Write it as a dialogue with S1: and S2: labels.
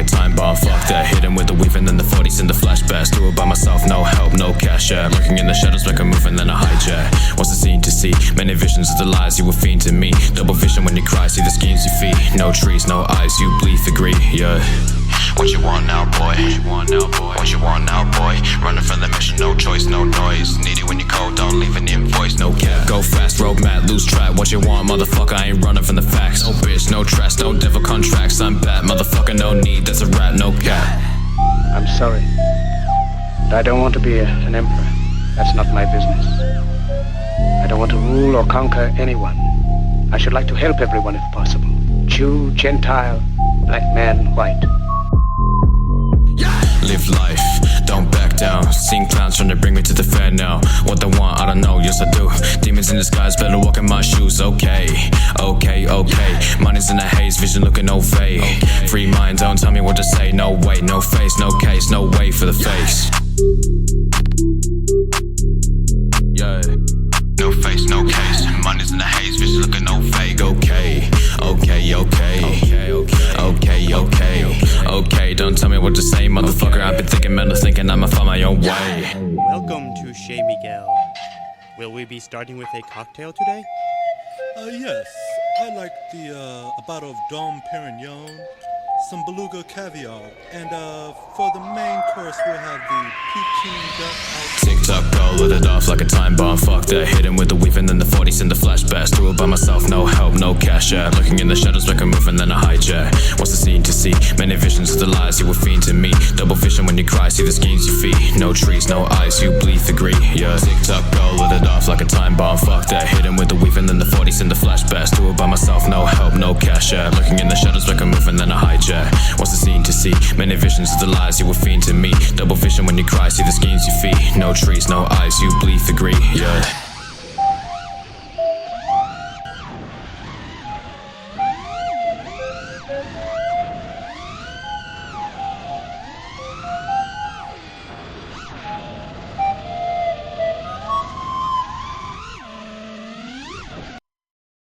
S1: like a time bomb. Fuck that, hit him with the weave and then the 40s and the flashbacks. Do it by myself, no help, no cash out. Lurking in the shadows, make a move and then a hijack. What's the scene to see? Many visions of the lies you were fiend to me. Double vision when you cry, see the schemes you feed. No trees, no eyes, you bleed for greed, yeah. What you want now, boy? What you want now, boy? What you want now, boy? Running from the mission, no choice, no noise. Need it when you cold, don't leave an invoice, no cap. Go fast, road mad, lose track. What you want, motherfucker? I ain't running from the facts. No bitch, no trash, no devil contracts. I'm bad, motherfucker, no need. That's a rat, no cap.
S2: I'm sorry, but I don't want to be an emperor. That's not my business. I don't want to rule or conquer anyone. I should like to help everyone if possible. Jew, Gentile, black man, white.
S1: Live life, don't back down. Seeing clowns trying to bring me to the fair now. What they want, I don't know, yes I do. Demons in disguise, better walk in my shoes. Okay. Money's in the haze, vision looking no vague. Free mind, don't tell me what to say. No way, no face, no case, no way for the face. Yeah. No face, no case. Money's in the haze, vision looking no vague. Okay, don't tell me what to say, motherfucker. I've been thinking, man, thinking I'ma find my own way.
S3: Welcome to Chez Miguel. Will we be starting with a cocktail today?
S4: Yes. I like a bottle of Dom Perignon, some beluga caviar, and for the main course we'll have the Peking duck out.
S1: Tick-tock, go, lit it off like a time bomb. Fuck that, hit him with the weave and then the 40s and the flashbacks. Do it by myself, no help, no cash out. Looking in the shadows, make a move and then a hijack. What's the scene to see? Many visions of the lies you were fiend to me. Double vision when you cry, see the schemes you feed. No trees, no eyes, you bleed for greed, yeah. Tick-tock, go, lit it off like a time bomb. Fuck that, hit him with the weave and then the 40s and the flashbacks. Do it by myself, no help, no cash out. Looking in the shadows, make a move and then a hijack. What's the scene to see? Many visions of the lies you were fiend to me. Double vision when you cry, see the schemes you feed. No trees, no eyes, you bleed for greed, yeah.